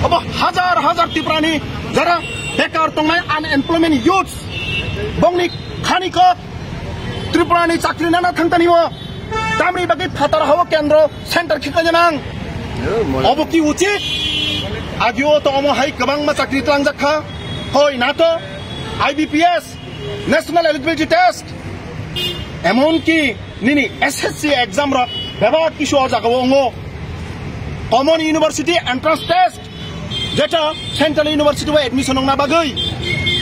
अब हाजार हाजार टिप्रानी जरा बेकार तंगनाय अनएमप्लयमेंट यूथ्स बंगनि खानिको त्रिपुरानि चाकरि नाना थांतानिबो तामनि बागै फातार हाव केन्द्र सेन्टार खिखाजनां अब कि उचित आजिओ तो अमो हाय गोबां मा चाकरि तलांजाखा हय नातो आईबीपीएस नेशनल एलिजिबिलिटी टेस्ट एमन कि निनि एसएससी एग्जाम र बेबा किसो जागावो कमन यूनिवर्सिटी एंट्रेंस टेस्ट जेटा सेंट्रल यूनिवर्सिटी व एडमिशन ना बागै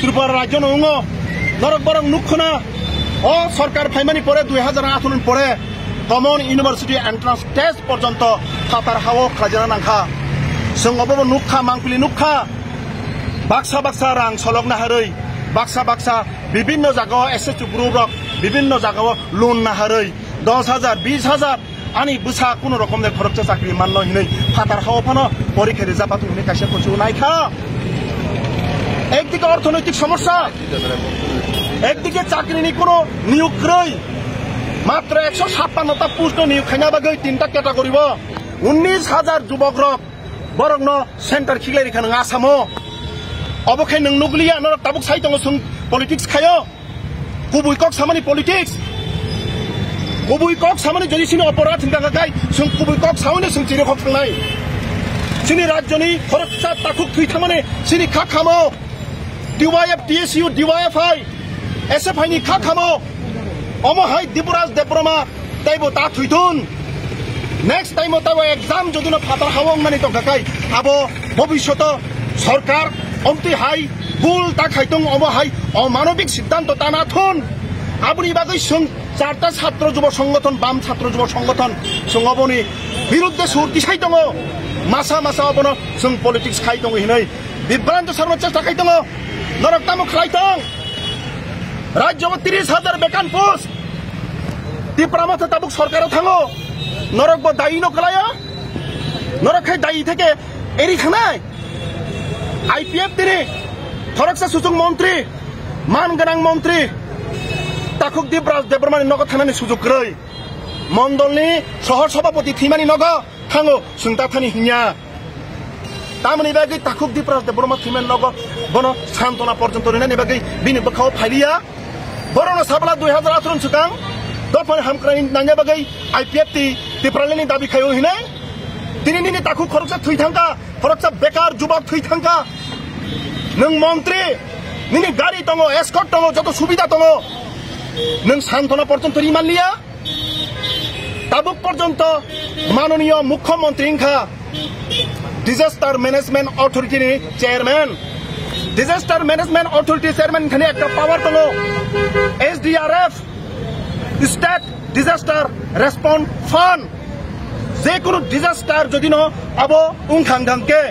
त्रिपुरा राज्य नंगो नरक बरं नुखना ओ सरकार फाइमानि परे 2008 परे कमन यूनिवर्सिटी एंट्रेंस टेस्ट पर्यंत फातार हाव खाजना नांखा जोंबो नुखा मांखुलि नुखा बाक्सा बाक्सा रां सलगना हारै बाक्सा बाक्सा विभिन्न जगह एसएससी ग्रुप विभिन्न जगह लोन ना हारै 10,000 20,000 आनी बुसा कुनो रकम दे खरचा चाकरी माननो हिनै फातार हाव फानो परीक्षा रिजाल्ट हुने कासे पछु नायखा एकदिके अर्थनैतिक समस्या एकदिके चाकरिनि कुनो नियोग रै मात्र 156टा पोस्ट नियोग खाइना बागै तीनटा क्याटेगरी 19,000 युवक रक बरंग सेंटर खिलारि खान आसामो अबखै नों नुगलिया न ताबुक साइतंग सुं पॉलिटिक्स खायो कुबुइ कक सामानि पॉलिटिक्स कुबुइ कक सामानि जदि सिनि अपराध हिंगा गाय सुं कुबुइ कक सावने सुं चिरे खक थांनाय सिनि राज्यनि खरचा ताखुक थुइ थामाने सिनि खा खामो डीवाईएफ टीएसयू डीवाईएफआई एसएफआई नि खा खामो अमो हाय दिपुराज देब्रमा ताइबो ता थुइथुन नेक्स्ट टाइम ताबो एग्जाम जदिनो फातार हावं माने तो गाय आबो भविष्यत सरकार अमति हाय गुल ता खाइतों अमो हाय अमानविक सिद्धांत तानाथुन आबुनि बागै सुं चारटा छात्र युव संगठन बाम छात्र युव संगठन सुंगबनि बिरुद्धे सुरति साइतों मासा मासा अबनो सुं पॉलिटिक्स खाइतों हिनै विभ्रांत सर्व चेष्टा खाइतों नरकतामु खाइतों राज्य 30,000 बेकान पोस्ट त्रिपुरा मथ ताबुक सरकार थांगो नरक बो दायी नकलाया नरक खाय दायी थेके एरि खानाय आईपीएफ दिने फरकसा सुजुग मंत्री मान गोनां मंत्री ताकुक दिब्राज देब्रमानि नग थानानि सुजुग रै मंडलनि सहर सभापति थैमानि नग थांगो सुंता थानि हिnya तामनि बागै ताकुक दिब्राज देब्रमा थैमानि नग बनो सान्तना पर्यन्त रिनानि बागै बिनि बखाव फालिया बरनो साबला 2018 सुकां दफानि हामक्रानि नांया बागै आईपीएफ ति त्रिपुरानि दाबि खायो हिनाय दिनै ताकुक खरकसा थैथांका खरकसा बेकार युवक थैथांका नों मंत्री निनि गाड़ी दङ एस्कर्ट दङ जत सुबिदा दङ नों सान्तना पर्यन्त रिमानलिया ताबुक पर्यन्त माननीय मुख्यमंत्री डिजास्टार मैनेजमेंट अथॉरिटी नि chairman disaster management authority chairman खाने एक पावर दङ SDRF state disaster response fund जेकुनु डिजास्टार जदि न अब उंखांगांके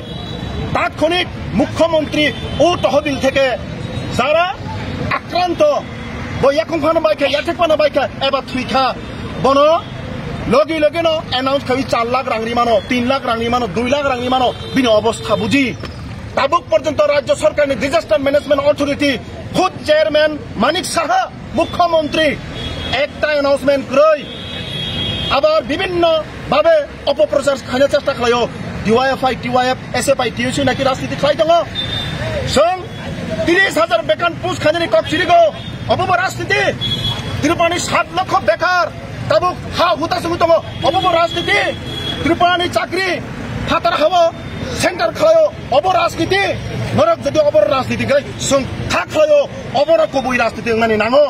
तात्क्षणिक मुख्यमंत्री ओ तहबिल থেকে যারা আক্রান্ত বয়াকংফানো বাইকা ইয়াটেকপানো বাইকা এবা থুইখা বনো লগে লগে ন অ্যানাউন্স খাই 4 লাখ রাংনি মানো 3 লাখ রাংনি মানো 2 লাখ রাংনি মানো বিনি অবস্থা বুঝি তাবুক পর্যন্ত রাজ্য সরকারের ডিজাস্টার ম্যানেজমেন্ট অথরিটি খুদ চেয়ারম্যান মানিক সাহা মুখ্যমন্ত্রী একটা অ্যানাউন্সমেন্ট কই আবার বিভিন্ন ভাবে অপপ্রচার খাইনা চেষ্টা খালাयो डीवाईएफआई टीवाईएफ एसएफआई टीएसयू नाकि राजनीति खाइ दङ जों 30,000 बेकान पोस्ट खाजनि कक छिरिगो अबबो राजनीति त्रिपुरानि 7 लाख बेकार ताबुक हा हुता सुगु दङ अबबो राजनीति त्रिपुरानि चाकरी फातार हाव सेंटर खायो अबो राजनीति नरक जदि अबो राजनीति गय जों था खायो अबो कबुइ राजनीति नानि नाङो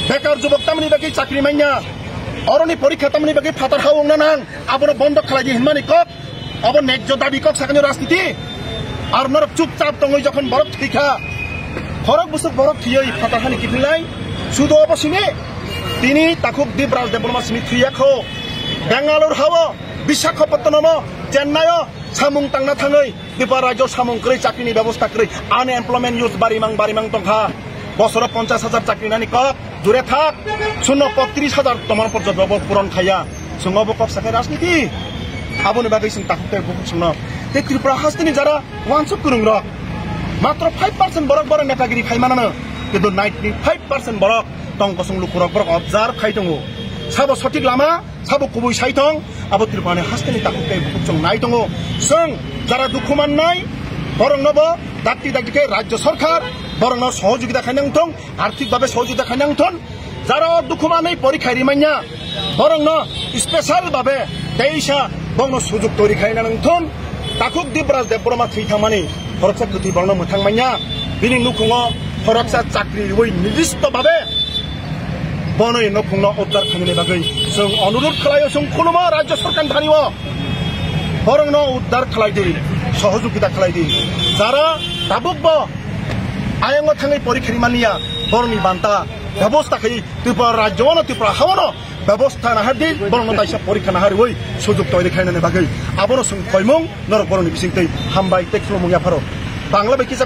बेकार युवक तामनि बागै चाकरी माइना अरनि परीक्षा तामनि बागै फातार हाव नां आबो बन्द खालायदि हिनमानि कक अब नेक्स्ट दाबी कक साकनि राजनीति और नरक चुपचाप दङ जखन बरफ थैखा फरक बुसुक बरफ थियै फातारखानि किफिलाय सुदो बसिने तिनी ताकुक दिब्राज देब्रमा सिनि थुयाखौ बेंगालुर हाव विशाखापट्टनम चेन्नाय सामुं तांना थाङै त्रिपुरा राज्य सामुं कै चाकरिनि व्यवस्था कै आनएमप्लयमेंट यूथ बारिमां दंखा बसर 50,000 चाकरि नानि कक जुरे थाक 30,000 तमर पर्यन्त पूरण खाया सुंगबो कक साकै राजनीति आबोनि बागै जों ताकुक बुंनो ते त्रिपुरा हास्तिनि जारा वानसुक गुरुं र मात्र 5% बरक नेतागिरि खाइमानानो किन्तु 95% बरक टंकसं लुकुरक बरक ऑब्जर्व खाइ दङ sabo sotik lama sabo kubui saitong abo tirpane hasteni takuke bukjong nai tongo song jara dukuman nai borong nobo dakti ke rajyo sarkar borong no সহযোগিতা খাইনাং থং আর্থিক ভাবে সহযোগিতা খাইনাং থন যারা দুকুমানাই পরীক্ষা রিমাইনা বরং ন স্পেশাল ভাবে তেইশা বংন সুযোগ তৈরি খাইনাং থন তাকুক দিবরাজ দেববর্মা থৈথামানি ফরকসা কৃতি বর্ণ মোথাংমাইনা বিনি নুকুঙ ফরকসা চাকরি ওই নির্দিষ্ট ভাবে বনই নকুঙ উদ্ধার খাইনানি বাগৈ जों অনুরোধ খালাयो जों खुलुमो রাজ্য সরকার ধানিও বরং ন উদ্ধার খালাইদি সহযোগিতা খালাইদি যারা দাবুকব আয়ঙ্গ থাঙै পরীক্ষা রিমানিয়া বরনি বান্তা ব্যবস্থা খাই ত্রিপুরা রাজ্যওয়ানো ত্রিপুরা হাওয়ানো ব্যবস্থা নাহারদি বরং দাইসা পরীক্ষা নাহারি ওই সুযোগ তৈরি খাইনানি বাগৈ আবনো जों কয়মং নর বরনি বিসিংতै হামবাই টেকফ্লমং ইয়াফারো বাংলা বেকিসা